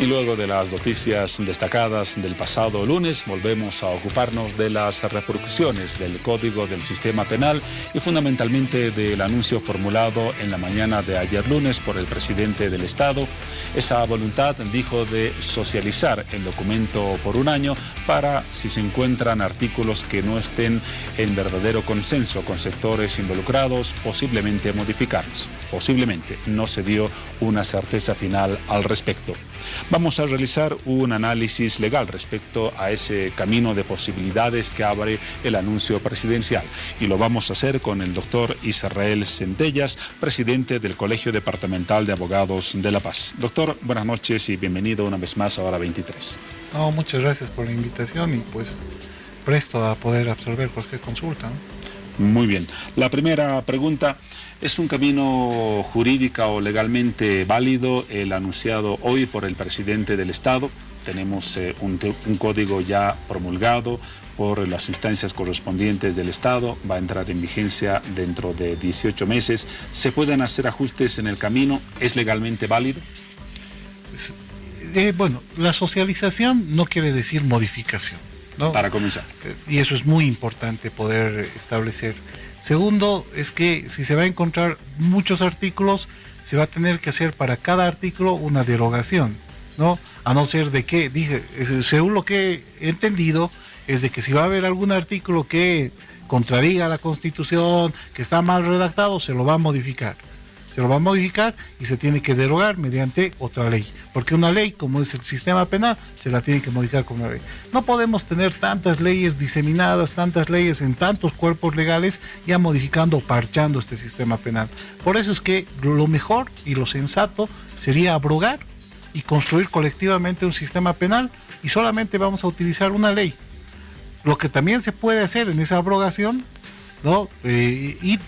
Y luego de las noticias destacadas del pasado lunes, volvemos a ocuparnos de las repercusiones del Código del Sistema Penal y fundamentalmente del anuncio formulado en la mañana de ayer lunes por el presidente del Estado. Esa voluntad, dijo, de socializar el documento por un año para, si se encuentran artículos que no estén en verdadero consenso con sectores involucrados, posiblemente modificarlos. Posiblemente, no se dio una certeza final al respecto. Vamos a realizar un análisis legal respecto a ese camino de posibilidades que abre el anuncio presidencial y lo vamos a hacer con el doctor Israel Centellas, presidente del Colegio Departamental de Abogados de La Paz. Doctor, buenas noches y bienvenido una vez más a Hora 23. Muchas gracias por la invitación y pues presto a poder absorber cualquier consulta, ¿no? Muy bien. La primera pregunta: ¿es un camino jurídica o legalmente válido el anunciado hoy por el presidente del Estado? Tenemos un código ya promulgado por las instancias correspondientes del Estado, va a entrar en vigencia dentro de 18 meses. ¿Se pueden hacer ajustes en el camino? ¿Es legalmente válido? Bueno, la socialización no quiere decir modificación, ¿no? Para comenzar. Y eso es muy importante poder establecer. Segundo, es que si se va a encontrar muchos artículos, se va a tener que hacer para cada artículo una derogación, ¿no? A no ser de que, dije, según lo que he entendido, es de que si va a haber algún artículo que contradiga la Constitución, que está mal redactado, se lo va a modificar. Se lo va a modificar y se tiene que derogar mediante otra ley. Porque una ley, como es el sistema penal, se la tiene que modificar con una ley. No podemos tener tantas leyes diseminadas, tantas leyes en tantos cuerpos legales, ya modificando o parchando este sistema penal. Por eso es que lo mejor y lo sensato sería abrogar y construir colectivamente un sistema penal y solamente vamos a utilizar una ley. Lo que también se puede hacer en esa abrogación, ¿no? Y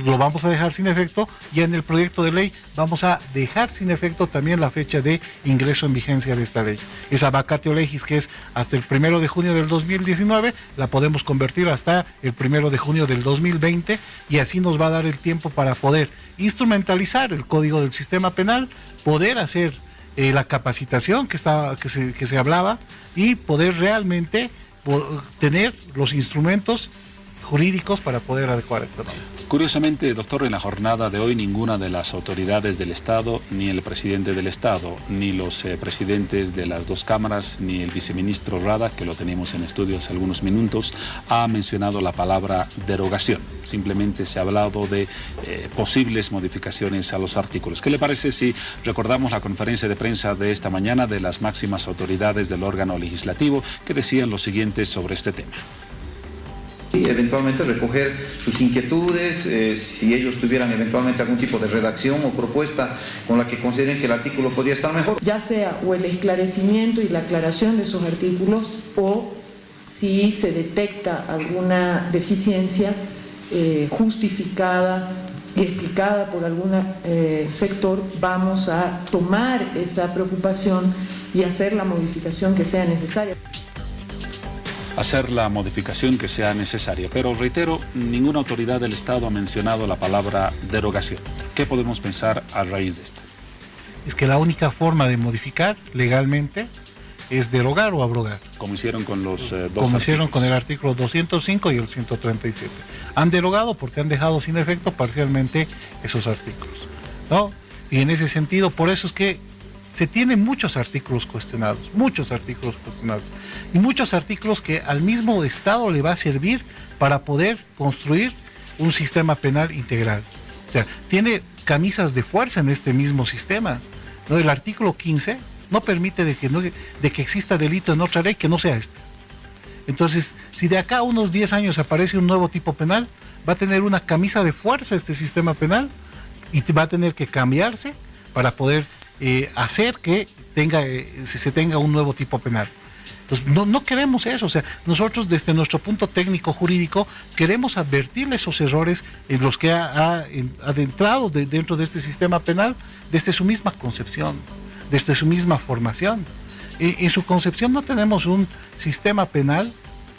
lo vamos a dejar sin efecto, ya en el proyecto de ley vamos a dejar sin efecto también la fecha de ingreso en vigencia de esta ley. Esa vacatio legis, que es hasta el 1 de junio del 2019, la podemos convertir hasta el 1 de junio del 2020 y así nos va a dar el tiempo para poder instrumentalizar el Código del Sistema Penal, poder hacer la capacitación que se hablaba y poder realmente tener los instrumentos jurídicos para poder adecuar esta norma. Curiosamente, doctor, en la jornada de hoy ninguna de las autoridades del Estado, ni el presidente del Estado, ni los presidentes de las dos cámaras, ni el viceministro Rada, que lo tenemos en estudio hace algunos minutos, ha mencionado la palabra derogación. Simplemente se ha hablado de posibles modificaciones a los artículos. ¿Qué le parece si recordamos la conferencia de prensa de esta mañana de las máximas autoridades del órgano legislativo que decían lo siguiente sobre este tema? Y eventualmente recoger sus inquietudes, si ellos tuvieran eventualmente algún tipo de redacción o propuesta con la que consideren que el artículo podría estar mejor. Ya sea o el esclarecimiento y la aclaración de esos artículos o si se detecta alguna deficiencia justificada y explicada por algún sector, vamos a tomar esa preocupación y hacer la modificación que sea necesaria. Hacer la modificación que sea necesaria. Pero reitero, ninguna autoridad del Estado ha mencionado la palabra derogación. ¿Qué podemos pensar a raíz de esto? Es que la única forma de modificar legalmente es derogar o abrogar. Como hicieron con los dos artículos. Como hicieron con el artículo 205 y el 137. Han derogado porque han dejado sin efecto parcialmente esos artículos, ¿no? Y en ese sentido, por eso es que se tienen muchos artículos cuestionados, y muchos artículos que al mismo Estado le va a servir para poder construir un sistema penal integral. O sea, tiene camisas de fuerza en este mismo sistema, ¿no? El artículo 15 no permite de que exista delito en otra ley que no sea este. Entonces, si de acá a unos 10 años aparece un nuevo tipo penal, va a tener una camisa de fuerza este sistema penal y va a tener que cambiarse para poder hacer que se tenga un nuevo tipo penal. Entonces, no queremos eso. O sea, nosotros desde nuestro punto técnico jurídico queremos advertirle esos errores en los que ha adentrado dentro de este sistema penal desde su misma concepción, desde su misma formación. En su concepción no tenemos un sistema penal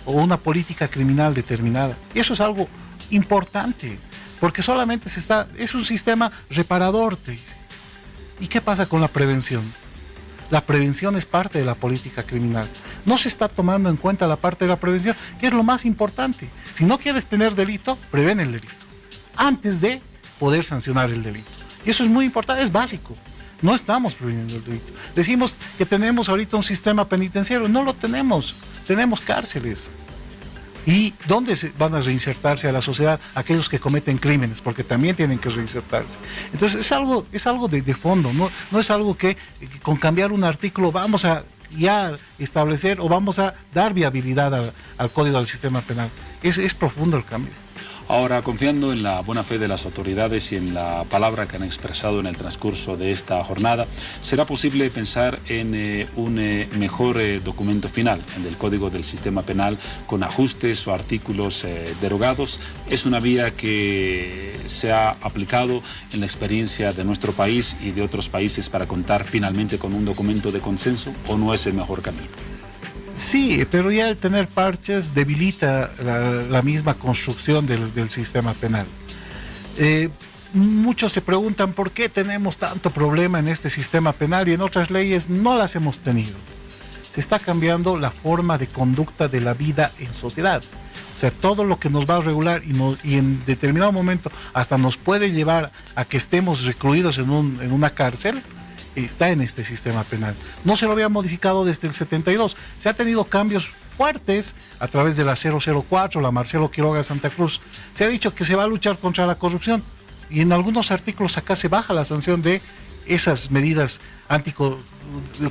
o una política criminal determinada. Y eso es algo importante, porque solamente es un sistema reparador, te dice. ¿Y qué pasa con la prevención? La prevención es parte de la política criminal. No se está tomando en cuenta la parte de la prevención, que es lo más importante. Si no quieres tener delito, prevén el delito, antes de poder sancionar el delito. Y eso es muy importante, es básico. No estamos previniendo el delito. Decimos que tenemos ahorita un sistema penitenciario, no lo tenemos. Tenemos cárceles. ¿Y dónde van a reinsertarse a la sociedad aquellos que cometen crímenes? Porque también tienen que reinsertarse. Entonces es algo de fondo, no es algo que con cambiar un artículo vamos a ya establecer o vamos a dar viabilidad al Código del Sistema Penal. Es profundo el cambio. Ahora, confiando en la buena fe de las autoridades y en la palabra que han expresado en el transcurso de esta jornada, ¿será posible pensar en un mejor documento final, en el Código del Sistema Penal, con ajustes o artículos derogados? ¿Es una vía que se ha aplicado en la experiencia de nuestro país y de otros países para contar finalmente con un documento de consenso, o no es el mejor camino? Sí, pero ya el tener parches debilita la misma construcción del sistema penal. Muchos se preguntan por qué tenemos tanto problema en este sistema penal y en otras leyes no las hemos tenido. Se está cambiando la forma de conducta de la vida en sociedad. O sea, todo lo que nos va a regular y en determinado momento hasta nos puede llevar a que estemos recluidos en una cárcel, está en este sistema penal. No se lo había modificado desde el 72. Se ha tenido cambios fuertes a través de la 004, la Marcelo Quiroga Santa Cruz. Se ha dicho que se va a luchar contra la corrupción y en algunos artículos acá se baja la sanción de esas medidas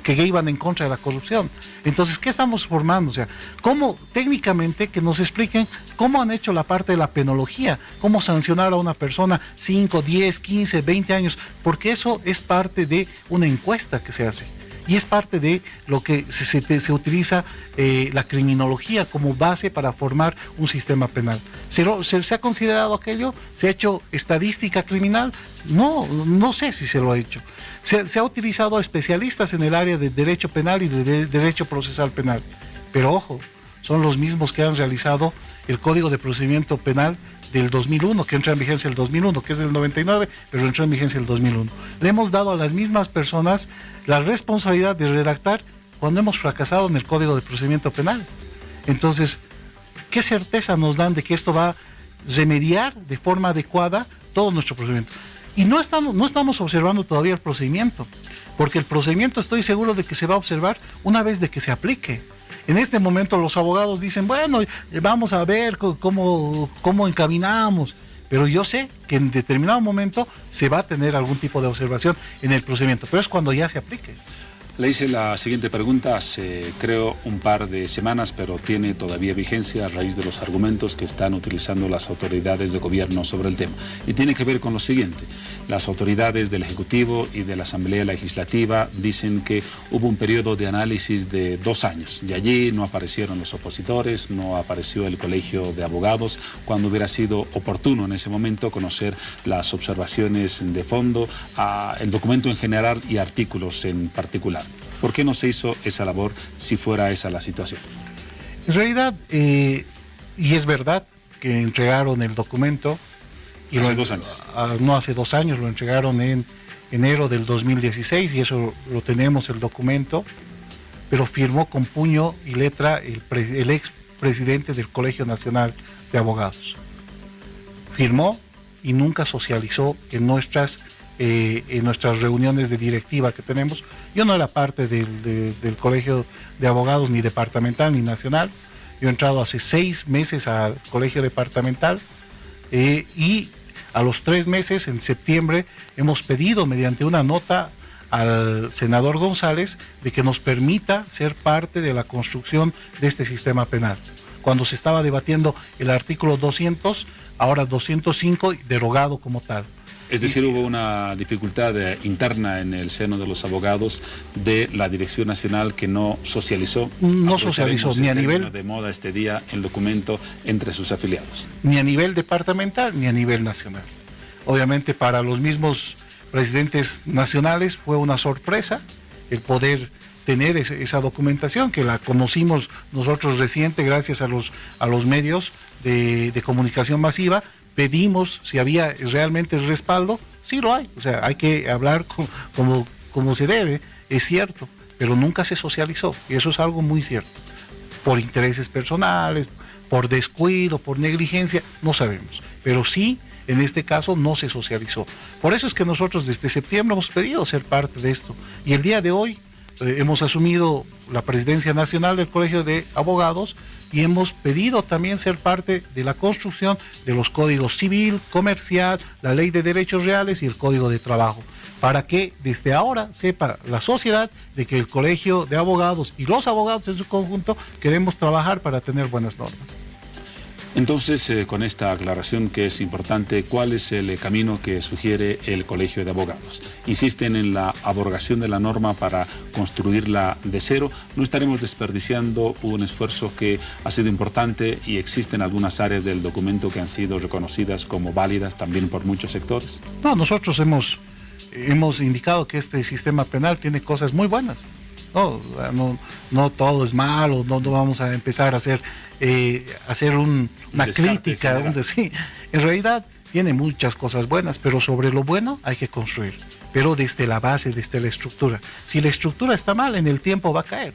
que iban en contra de la corrupción. Entonces, ¿qué estamos formando? O sea, ¿cómo técnicamente que nos expliquen cómo han hecho la parte de la penología? ¿Cómo sancionar a una persona 5, 10, 15, 20 años? Porque eso es parte de una encuesta que se hace. Y es parte de lo que se utiliza la criminología como base para formar un sistema penal. ¿Se ha considerado aquello? ¿Se ha hecho estadística criminal? No sé si se lo ha hecho. Se ha utilizado a especialistas en el área de derecho penal y de derecho procesal penal. Pero ojo, son los mismos que han realizado el Código de Procedimiento Penal del 2001, que entra en vigencia el 2001, que es del 99, pero entró en vigencia el 2001. Le hemos dado a las mismas personas la responsabilidad de redactar cuando hemos fracasado en el Código de Procedimiento Penal. Entonces, ¿qué certeza nos dan de que esto va a remediar de forma adecuada todo nuestro procedimiento? Y no estamos observando todavía el procedimiento, porque el procedimiento estoy seguro de que se va a observar una vez de que se aplique. En este momento los abogados dicen, bueno, vamos a ver cómo encaminamos, pero yo sé que en determinado momento se va a tener algún tipo de observación en el procedimiento, pero es cuando ya se aplique. Le hice la siguiente pregunta hace, creo, un par de semanas, pero tiene todavía vigencia a raíz de los argumentos que están utilizando las autoridades de gobierno sobre el tema. Y tiene que ver con lo siguiente. Las autoridades del Ejecutivo y de la Asamblea Legislativa dicen que hubo un periodo de análisis de 2 años. Y allí no aparecieron los opositores, no apareció el Colegio de Abogados, cuando hubiera sido oportuno en ese momento conocer las observaciones de fondo, el documento en general y artículos en particular. ¿Por qué no se hizo esa labor si fuera esa la situación? En realidad, y es verdad que entregaron el documento. Hace 2 años. No, hace 2 años, lo entregaron en enero del 2016 y eso lo tenemos el documento, pero firmó con puño y letra el ex presidente del Colegio Nacional de Abogados. Firmó y nunca socializó en nuestras reuniones de directiva que tenemos. Yo no era parte del Colegio de Abogados, ni departamental ni nacional. Yo he entrado hace 6 meses al Colegio Departamental y a los 3 meses, en septiembre, hemos pedido mediante una nota al senador González de que nos permita ser parte de la construcción de este sistema penal. Cuando se estaba debatiendo el artículo 200, ahora 205, derogado como tal. Es decir, hubo una dificultad interna en el seno de los abogados de la Dirección Nacional que no socializó. No socializó ni a nivel de moda este día el documento entre sus afiliados. Ni a nivel departamental ni a nivel nacional. Obviamente para los mismos presidentes nacionales fue una sorpresa el poder tener esa documentación, que la conocimos nosotros reciente gracias a los medios de comunicación masiva. Pedimos si había realmente el respaldo. Sí lo hay, o sea, hay que hablar como se debe, es cierto, pero nunca se socializó, y eso es algo muy cierto. Por intereses personales, por descuido, por negligencia, no sabemos, pero sí, en este caso no se socializó. Por eso es que nosotros desde septiembre hemos pedido ser parte de esto, y el día de hoy hemos asumido la presidencia nacional del Colegio de Abogados y hemos pedido también ser parte de la construcción de los códigos civil, comercial, la ley de derechos reales y el código de trabajo, para que desde ahora sepa la sociedad de que el Colegio de Abogados y los abogados en su conjunto queremos trabajar para tener buenas normas. Entonces, con esta aclaración que es importante, ¿cuál es el camino que sugiere el Colegio de Abogados? ¿Insisten en la abrogación de la norma para construirla de cero? ¿No estaremos desperdiciando un esfuerzo que ha sido importante y existen algunas áreas del documento que han sido reconocidas como válidas también por muchos sectores? No, nosotros hemos indicado que este sistema penal tiene cosas muy buenas. No todo es malo, no vamos a empezar a hacer una crítica. Sí. En realidad tiene muchas cosas buenas, pero sobre lo bueno hay que construir, pero desde la base, desde la estructura. Si la estructura está mal, en el tiempo va a caer.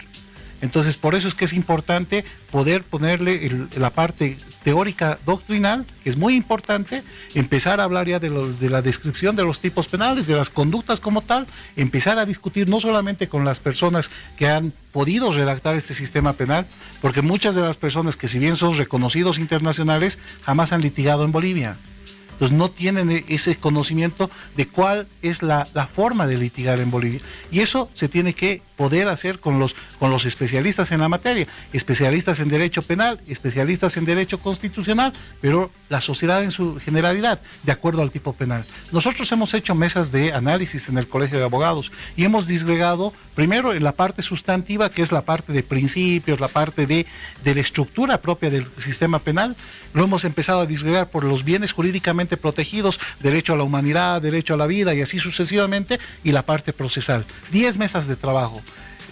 Entonces, por eso es que es importante poder ponerle la parte teórica doctrinal, que es muy importante, empezar a hablar ya de la descripción de los tipos penales, de las conductas como tal, empezar a discutir no solamente con las personas que han podido redactar este sistema penal, porque muchas de las personas que si bien son reconocidos internacionales, jamás han litigado en Bolivia. Entonces no tienen ese conocimiento de cuál es la forma de litigar en Bolivia. Y eso se tiene que poder hacer con los especialistas en la materia, especialistas en derecho penal, especialistas en derecho constitucional, pero la sociedad en su generalidad, de acuerdo al tipo penal. Nosotros hemos hecho mesas de análisis en el Colegio de Abogados y hemos disgregado primero en la parte sustantiva, que es la parte de principios, la parte de la estructura propia del sistema penal. Lo hemos empezado a disgregar por los bienes jurídicamente protegidos, derecho a la humanidad, derecho a la vida y así sucesivamente, y la parte procesal. 10 mesas de trabajo.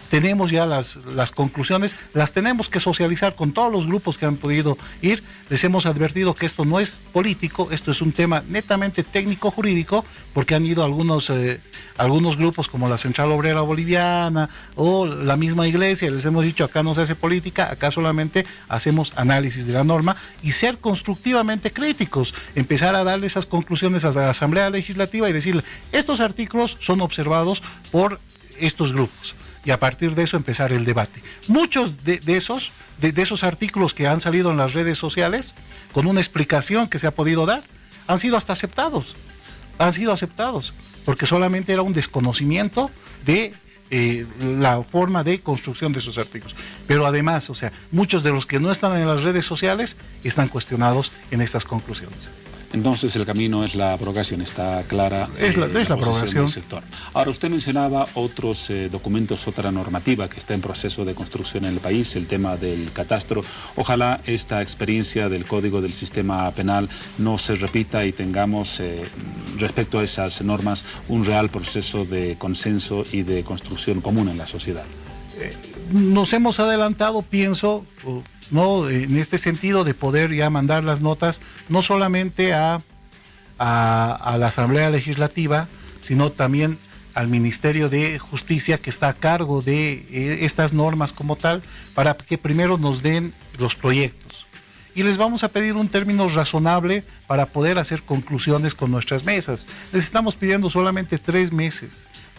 Tenemos ya las conclusiones, las tenemos que socializar con todos los grupos que han podido ir. Les hemos advertido que esto no es político, esto es un tema netamente técnico-jurídico, porque han ido algunos grupos como la Central Obrera Boliviana o la misma iglesia, les hemos dicho acá no se hace política, acá solamente hacemos análisis de la norma y ser constructivamente críticos, empezar a darle esas conclusiones a la Asamblea Legislativa y decirle, estos artículos son observados por estos grupos. Y a partir de eso empezar el debate. Muchos de esos artículos que han salido en las redes sociales, con una explicación que se ha podido dar, han sido hasta aceptados. Han sido aceptados, porque solamente era un desconocimiento de la forma de construcción de esos artículos. Pero además, o sea, muchos de los que no están en las redes sociales están cuestionados en estas conclusiones. Entonces el camino es la abrogación, está clara la abrogación del sector. Ahora, usted mencionaba otros documentos, otra normativa que está en proceso de construcción en el país, el tema del catastro. Ojalá esta experiencia del Código del Sistema Penal no se repita y tengamos, respecto a esas normas, un real proceso de consenso y de construcción común en la sociedad. Nos hemos adelantado, pienso, ¿no?, en este sentido de poder ya mandar las notas no solamente a la Asamblea Legislativa, sino también al Ministerio de Justicia, que está a cargo de estas normas como tal, para que primero nos den los proyectos. Y les vamos a pedir un término razonable para poder hacer conclusiones con nuestras mesas. Les estamos pidiendo solamente 3 meses.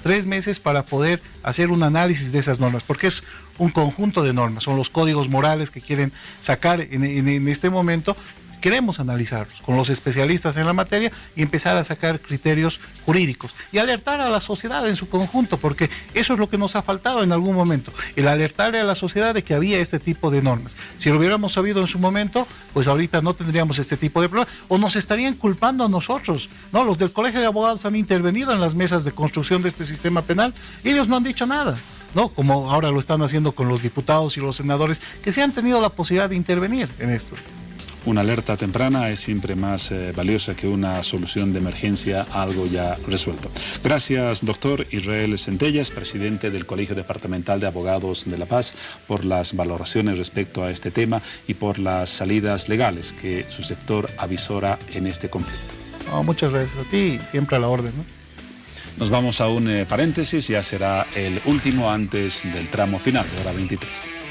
3 meses para poder hacer un análisis de esas normas, porque es un conjunto de normas, son los códigos morales que quieren sacar en este momento. Queremos analizarlos con los especialistas en la materia y empezar a sacar criterios jurídicos y alertar a la sociedad en su conjunto, porque eso es lo que nos ha faltado en algún momento, el alertarle a la sociedad de que había este tipo de normas. Si lo hubiéramos sabido en su momento, pues ahorita no tendríamos este tipo de problemas, o nos estarían culpando a nosotros, ¿no? Los del Colegio de Abogados han intervenido en las mesas de construcción de este sistema penal y ellos no han dicho nada, ¿no? Como ahora lo están haciendo con los diputados y los senadores que sí han tenido la posibilidad de intervenir en esto. Una alerta temprana es siempre más valiosa que una solución de emergencia a algo ya resuelto. Gracias, doctor Israel Centellas, presidente del Colegio Departamental de Abogados de La Paz, por las valoraciones respecto a este tema y por las salidas legales que su sector avisora en este conflicto. Muchas gracias a ti, siempre a la orden, ¿no? Nos vamos a un paréntesis, ya será el último antes del tramo final de hora 23.